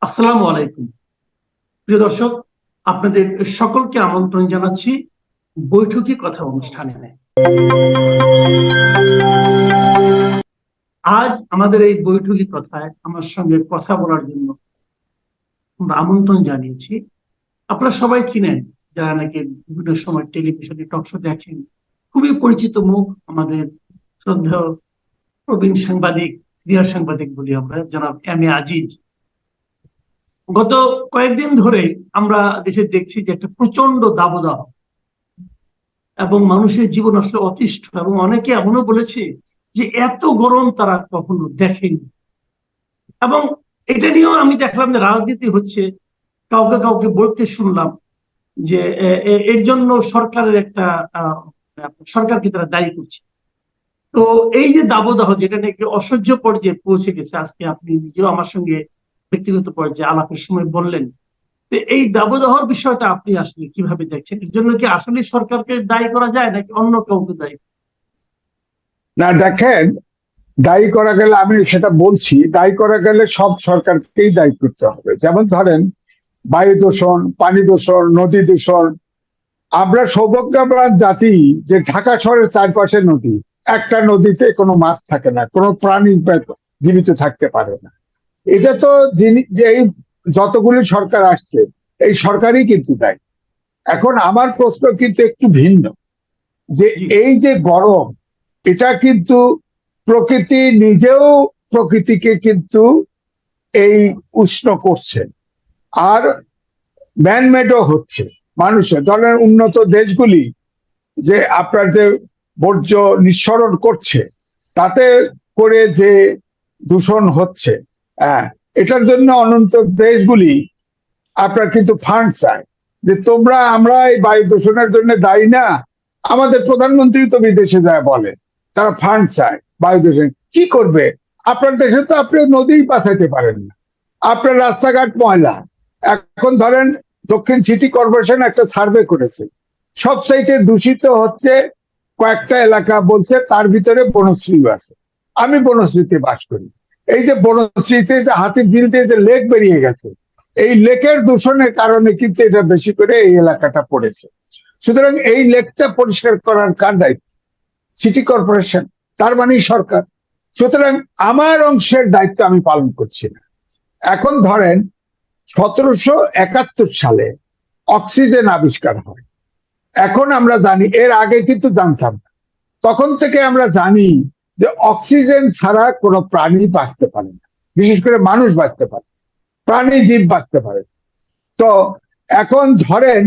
আসসালামু আলাইকুম। প্রিয় দর্শক, আপনাদের সকলকে আমন্ত্রণ জানাচ্ছি বৈঠকি কথা অনুষ্ঠানে। আজ আমাদের এই বৈঠকি কথায় আমার সঙ্গে কথা বলার জন্য আমরা আমন্ত্রণ জানিয়েছি। আপনারা সবাই চিনেন, যারা নাকি বিভিন্ন সময় টেলিভিশনে টকশো দেখেন, খুবই পরিচিত মুখ আমাদের শ্রদ্ধেয় প্রবীণ সাংবাদিক, ক্রীড়া সাংবাদিক বলি আমরা, জনাব এম এ আজিজ। গত কয়েকদিন ধরে আমরা দেশে দেখছি যে একটা প্রচন্ড দাবদাহ এবং মানুষের জীবন আসলে অতিষ্ঠ, এবং অনেকে এমনও বলেছে যে এত গরম তারা কখনো দেখেনি। এবং এটা নিয়েও আমি দেখলাম যে রাজনীতি হচ্ছে, কাউকে কাউকে বলতে শুনলাম যে এর জন্য সরকারের একটা সরকারকে তারা দায়ী করছে। তো এই যে দাবদাহ, যেটা নাকি অসহ্য পর্যায়ে পৌঁছে গেছে, আজকে আপনি নিজেও আমার সঙ্গে ব্যক্তিগত পর্যায়ে আলাপের সময় বললেন, এই দাবদাহর বিষয়টা আপনি আসলে কিভাবে দেখছেন? এর জন্য কি আসলে সরকারকে দায়ী করা যায় নাকি অন্য কাউকে দায়ী? না, দেখেন, দায়ী করা গেলে আমি সেটা বলছি, দায়ী করা গেলে সব সরকারকেই দায়ী করতে হবে। যেমন ধরেন বায়ু দূষণ, পানি দূষণ, নদী দূষণ। আমরা সৌভাগ্যবান জাতি যে ঢাকা শহরের চারপাশে নদী, একটা নদীতে কোনো মাছ থাকে না, কোনো প্রাণী জীবিত থাকতে পারে না। এটা তো এই যতগুলি সরকার আসছে, এই সরকারই কিন্তু দায়ী। এখন আমার প্রশ্ন কিন্তু একটু ভিন্ন, যে এই যে গরম, এটা কিন্তু প্রকৃতি নিজেও প্রকৃতিকে কিন্তু এই উষ্ণ করছে, আর ম্যানমেডও হচ্ছে মানুষের। ধরেন উন্নত দেশগুলি যে আপনার যে বর্জ্য নিঃসরণ করছে, তাতে করে যে দূষণ হচ্ছে, হ্যাঁ, এটার জন্য অনন্ত দেশগুলি আপনার কিন্তু ফান্ড চায়, যে তোমরা, আমরা এই বায়ু দূষণের জন্য দায়ী না। আমাদের প্রধানমন্ত্রী তো বিদেশে যায় বলে তারা ফান্ড চায় বায়ু দূষণ। কি করবে? আপনার দেশে তো আপনি নদীই বাঁচাইতে পারেন না, আপনার রাস্তাঘাট ময়লা। এখন ধরেন দক্ষিণ সিটি কর্পোরেশন একটা সার্ভে করেছে, সব সাইটে দূষিত হচ্ছে কয়েকটা এলাকা, বলছে তার ভিতরে বনশ্রী আছে। আমি বনশ্রীতে বাস করি। এই যে বনশ্রীতে যে হাতির ঝিল দিয়ে যে লেক বেরিয়ে গেছে, এই লেকের দূষণের কারণে কিন্তু এটা বেশি করে এই এলাকাটা পড়েছে। সুতরাং এই লেকটা পরিষ্কার করার কার দায়িত্ব? সিটি কর্পোরেশন, তার মানে সরকার। সুতরাং আমার অংশের দায়িত্ব আমি পালন করছি না। এখন ধরেন 1771 সালে অক্সিজেন আবিষ্কার হয়। এখন আমরা জানি, এর আগে কিন্তু জানতাম না। তখন থেকে আমরা জানি যে অক্সিজেন ছাড়া কোনো প্রাণী বাঁচতে পারে না, বিশেষ করে মানুষ বাঁচতে পারে, প্রাণী জীব বাঁচতে পারে। তো এখন ধরেন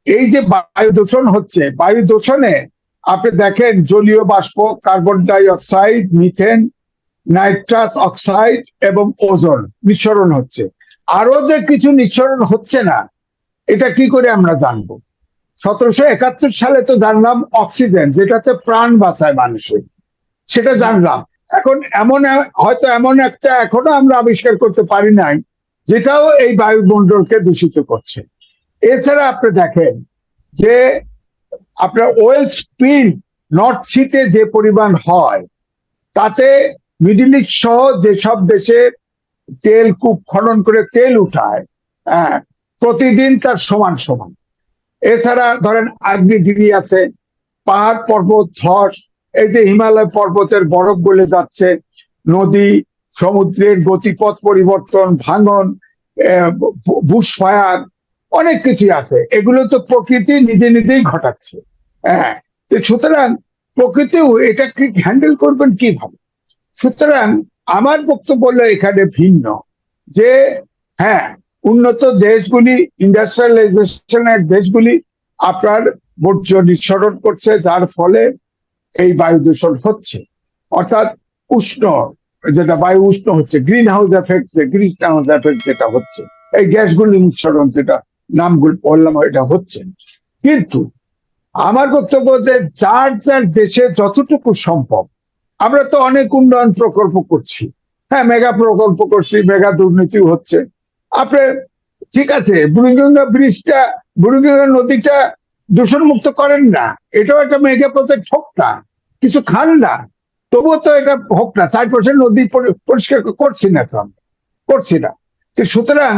এই যে বায়ু দূষণ হচ্ছে, বায়ু দূষণে আপনি দেখেন জলীয় বাষ্প, carbon die oxide, methane, nitrous oxide এবং ওজোন নিঃসরণ হচ্ছে। আরো যে কিছু নিঃসরণ হচ্ছে না, এটা কি করে আমরা জানবো? 1771 সালে তো জানলাম অক্সিজেন, যেটাতে প্রাণ বাঁচায় মানুষের, সেটা জানলাম। এখন হয়তো এমন একটা এখনো আমরা আবিষ্কার করতে পারি নাই, যেটাও এই বায়ুমণ্ডলকে দূষিত করছে। এছাড়া আপনি দেখেন যে আপনার ওয়েল স্পিল নর্থ সিতে যে পরিমাণ হয়, তাতে মিডল ইস্ট সহ যেসব দেশে তেল কূপ খনন করে তেল উঠায়, হ্যাঁ, প্রতিদিন তার সমান সমান। এছাড়া ধরেন আগ্নেয়গিরি আছে, পাহাড় পর্বত ধস, এই যে হিমালয় পর্বতের বরফ গলে যাচ্ছে, নদী সমুদ্রের গতিপথ পরিবর্তন, ভাঙন, বুশফায়ার, অনেক কিছুই আছে। এগুলো তো প্রকৃতি নিজে নিজেই ঘটাচ্ছে। হ্যাঁ, সুতরাং প্রকৃতিও এটাকে হ্যান্ডেল করবেন কিভাবে? সুতরাং আমার বক্তব্য হলো এখানে ভিন্ন, যে হ্যাঁ, উন্নত দেশগুলি, ইন্ডাস্ট্রিয়ালাইজেশনের দেশগুলি আপনার বর্জ্য নিঃসরণ করছে, যার ফলে এই বায়ু দূষণ হচ্ছে, অর্থাৎ উষ্ণ, যেটা বায়ু উষ্ণ হচ্ছে, গ্রিন হাউস এফেক্ট, যেটা হচ্ছে, এই গ্যাসগুলি নিঃসরণ, যেটা নামগুলো বললাম, এটা হচ্ছে। কিন্তু আমার বক্তব্য যে যার যার দেশে যতটুকু সম্ভব, আমরা তো অনেক উন্নয়ন প্রকল্প করছি, হ্যাঁ, মেগা প্রকল্প করছি, মেগা দুর্নীতি হচ্ছে। আপনি ঠিক আছে, বুড়িগঙ্গা ব্রিজটা, বুড়িগঙ্গা নদীটা দূষণ মুক্ত করেন না, এটাও একটা মেগা প্রজেক্ট হোক না, কিছু খান না, তবুও তো এটা হোক না। 4% নদী পরিষ্কার করছি না তো, আমরা করছি না। তো সুতরাং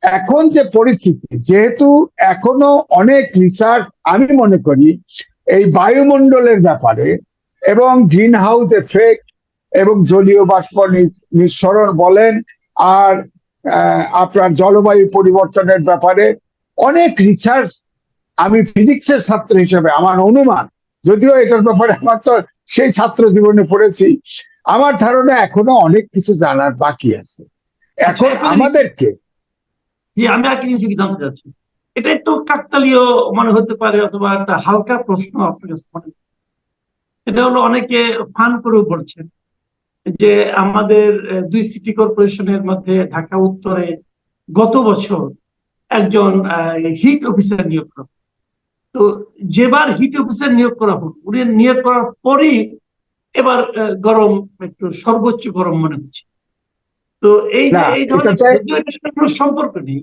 এখন যে পরিস্থিতি, যেহেতু এখনো অনেক রিসার্চ আমি মনে করি এই বায়ুমণ্ডলের ব্যাপারে এবং গ্রিন হাউস এফেক্ট এবং জলীয় বাষ্প নিঃসরণ বলেন আর আপনার জলবায়ু পরিবর্তনের ব্যাপারে অনেক রিসার্চ, আমি ফিজিক্সের ছাত্র হিসেবে আমার অনুমান, যদিও এটার ব্যাপারে আমার তো সেই ছাত্র জীবনে পড়েছি, আমার ধারণা এখনো অনেক কিছু জানার বাকি আছে। এখন আমাদেরকে আমি আর কি জিনিস জানতে চাচ্ছি, এটা একটু কাকতালীয় মনে হতে পারে অথবা একটা হালকা প্রশ্ন আপনার কাছে মনে হয়। এটা হলো অনেকে ফান করেও বলছেন যে আমাদের দুই সিটি কর্পোরেশনের মধ্যে ঢাকা উত্তরে গত বছর একজন হিট অফিসার নিয়োগ করা, তো যেবার হিট অফিসার নিয়োগ করা হল উনি নিয়োগ করার পরই এবার গরম একটু সর্বোচ্চ গরম মনে হচ্ছে। তো এই যে এই ধরনের কোনো সম্পর্ক নেই,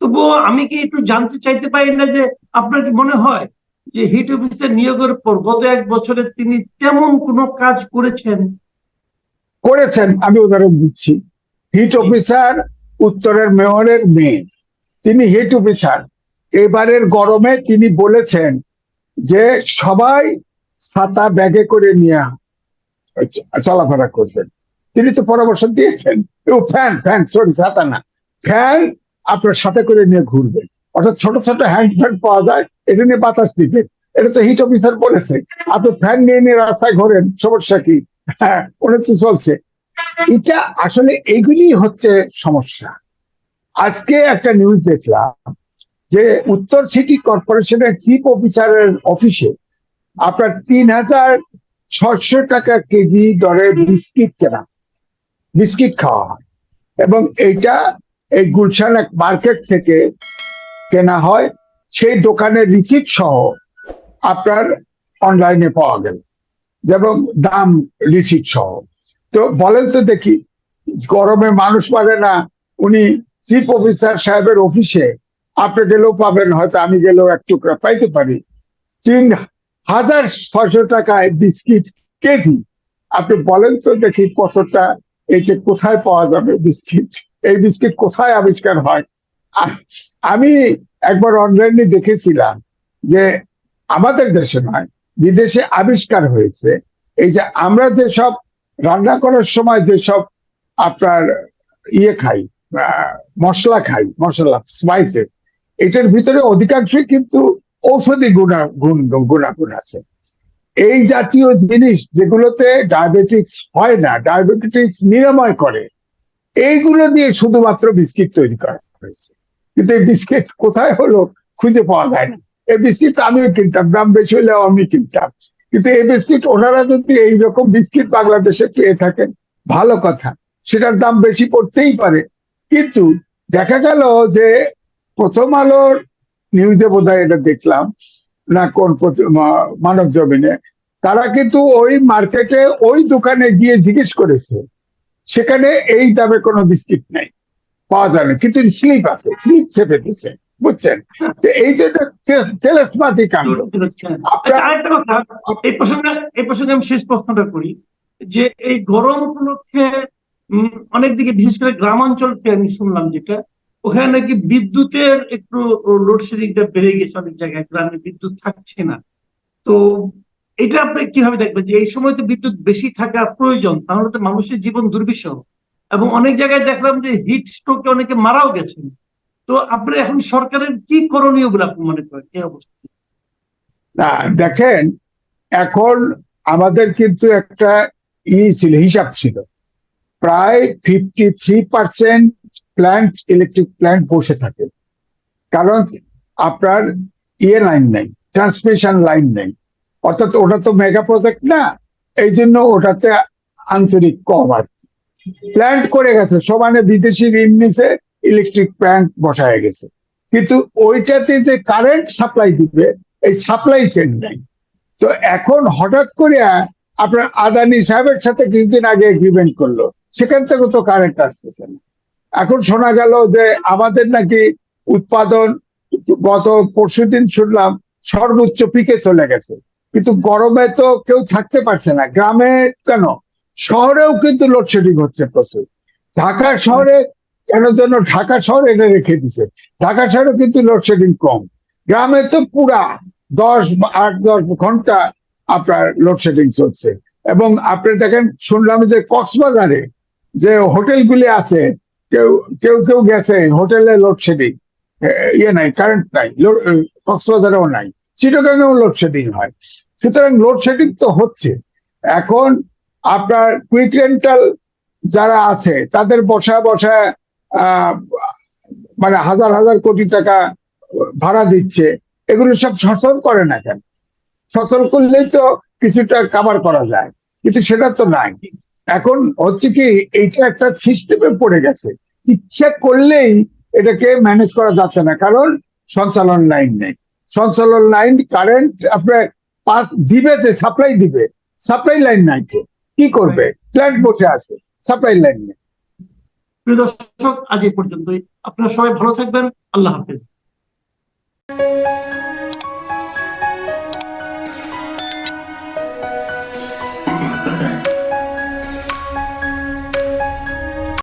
তবুও আমি কি একটু জানতে চাইতে পারি না যে আপনার কি মনে হয় যে হিট অফিসার নিয়োগের পর গত 1 বছরে তিনি তেমন কোনো কাজ করেছেন? আমি উদাহরণ দিচ্ছি, হিট অফিসার উত্তরের মেয়রের মেয়ে, তিনি হিট অফিসার। এবারের গরমে তিনি বলেছেন যে সবাই ছাতা ব্যাগে করে নিয়ে চলাফেরা করবেন। তিনি তো পরামর্শ দিয়েছেন ফ্যান ফ্যান সরি ছাতা না, ফ্যান আপনার সাথে করে নিয়ে ঘুরবেন, অর্থাৎ ছোট ছোট হ্যান্ড ফ্যান পাওয়া যায়, এটা নিয়ে বাতাস দিবে। এটা তো হিট অফিসার বলেছে। আপনি ফ্যান নিয়ে নিয়ে রাস্তায় ঘোরেন, সমস্যা কি? হ্যাঁ, ওটা তো চলছে। এটা আসলে এগুলি হচ্ছে সমস্যা। আজকে একটা নিউজ দেখলাম যে উত্তর সিটি কর্পোরেশনের চিফ অফিসারের অফিসে আপনার 3,600 টাকা কেজি দরে বিস্কিট কেনা, বিস্কিট খাওয়া হয়, এবং এইটা এই গুলশান এক মার্কেট থেকে কেনা হয়। সেই দোকানের রিসিপ্ট সহ আপনার অনলাইনে পাওয়া গেল, যেমন দাম রিসিপ্ট সহ। তো বলেন তো দেখি, গরমে মানুষ পারে না, উনি চিফ অফিসার সাহেবের অফিসে আপনি গেলেও পাবেন, হয়তো আমি গেলেও এক টুকরা পাইতে পারি, 3,600 টাকায় বিস্কিট কেজি। আপনি বলেন তো দেখি কতটা, এটি কোথায় পাওয়া যাবে বিস্কিট, এই বিস্কিট কোথায় আবিষ্কার হয়? আমি একবার অনলাইনে দেখেছিলাম যে আমাদের দেশে নয়, বিদেশে আবিষ্কার হয়েছে এই যে আমরা যেসব রান্না করার সময় যেসব আপনার খাই, মশলা খাই, মশলা স্পাইসেস, এটার ভিতরে অধিকাংশই কিন্তু ঔষধি গুণাগুণ আছে। এই জাতীয় জিনিস যেগুলোতে ডায়াবেটিক্স হয় না, ডায়াবেটিক্স নিরাময় করে, এইগুলো দিয়ে শুধুমাত্র বিস্কিট তৈরি করা হয়েছে। কিন্তু এই বিস্কিট কোথায় হলো খুঁজে পাওয়া যায় না। এই বিস্কিট আমিও কিনতাম, দাম বেশি হলেও আমি কিনতাম, কিন্তু এই বিস্কিট ওনারা যদি এইরকম বিস্কিট বাংলাদেশে পেয়ে থাকেন ভালো কথা, সেটার দাম বেশি পড়তেই পারে। কিন্তু দেখা গেল যে প্রথম আলোর নিউজে বোধহয় এটা দেখলাম না, কোন মানব জমিনে, তারা কিন্তু ওই মার্কেটে ওই দোকানে গিয়ে জিজ্ঞেস করেছে, সেখানে এই দামে কোনো বিস্কিট নেই, পাওয়া যায় না, কিন্তু স্লিপ আছে, স্লিপ ছেপে দিচ্ছে, বুঝছেন? এই যে তেলেসমাতি কাণ্ড। আরেকটা কথা, এই প্রসঙ্গে আমি শেষ প্রশ্নটা করি, যে এই গরম উপলক্ষে অনেক দিকে বিশেষ করে গ্রামাঞ্চলকে আমি শুনলাম যেটা, ওখানে নাকি বিদ্যুতের একটু লোডশেডিংটা বেড়ে গেছে, অনেক জায়গায় গ্রামে বিদ্যুৎ থাকছে না। তো এটা আপনি কিভাবে দেখবেন যে এই সময় তো বিদ্যুৎ বেশি থাকা প্রয়োজন, তাহলে তো মানুষের জীবন দুর্বিষহ, এবং অনেক জায়গায় দেখলাম যে হিট স্ট্রোকে অনেকে মারাও গেছেন। তো আপনি এখন সরকারের কি করণীয় বলে আপনি মনে করেন এই অবস্থা? না দেখেন, এখন আমাদের কিন্তু একটা ছিল, হিসাব ছিল, প্রায় 53% প্ল্যান্ট, ইলেকট্রিক প্ল্যান্ট বসে থাকে, কারণ আপনার লাইন নেই, ট্রান্সমিশন লাইন নেই, অর্থাৎ ওটা তো মেগা প্রজেক্ট না, এই জন্য ওটাতে আন্তরিক কম আর প্ল্যান্ট করে গেছে, সমানে বিদেশি ঋণ নিছে, ইলেকট্রিক প্ল্যান্ট বসায় গেছে, কিন্তু ওইটাতে যে কারেন্ট সাপ্লাই দিবে এই সাপ্লাই চেন নেই। তো এখন হঠাৎ করে আপনার আদানি সাহেবের সাথে কিছুদিন আগে এগ্রিমেন্ট করলো, সেখান থেকে তো কারেন্ট আসতেছে না। এখন শোনা গেল যে আমাদের নাকি উৎপাদন গত পরশুদিন শুনলাম সর্বোচ্চ পিকে চলে গেছে, কিন্তু গরমে তো কেউ থাকতে পারছে না, গ্রামে কেন, শহরেও কিন্তু লোডশেডিং হচ্ছে প্রচুর। ঢাকা শহরে কেন যেন ঢাকা শহর এটা রেখে দিছে। ঢাকা শহরে কিন্তু লোডশেডিং কম, গ্রামে তো পুরা 8-10 ঘন্টা আপনার লোডশেডিং চলছে। এবং আপনি দেখেন, শুনলাম যে কক্সবাজারে যে হোটেলগুলি আছে, কেউ কেউ কেউ গেছে হোটেলে, লোডশেডিং, ইয়ে নাই, কারেন্ট নাই, কক্সবাজারেও নাই, চিটাগাংয়েও লোডশেডিং হয়। সুতরাং লোডশেডিং তো হচ্ছে। এখন আপনার কুইক রেন্টাল যারা আছে তাদের বসা বসা আহ, মানে হাজার হাজার কোটি টাকা ভাড়া দিচ্ছে, এগুলো সব সচল করে না কেন? সচল করলেই তো কিছুটা কাভার করা যায়, কিন্তু সেটা তো নাই। এখন হচ্ছে কি, এইটা একটা সিস্টেমে পড়ে গেছে, ইচ্ছা করলেই এটাকে ম্যানেজ করা যাচ্ছে না, কারণ সঞ্চালন লাইন নেই। সঞ্চালন লাইন, কারেন্ট আপনার দিবে, যে সাপ্লাই দিবে, সাপ্লাই লাইন নাই, তো কি করবে? প্ল্যান্ট বসে আছে, সাপ্লাই লাইন নেই। প্রিয় দর্শক, আজ এই পর্যন্তই। আপনারা সবাই ভালো থাকবেন। আল্লাহ হাফেজ।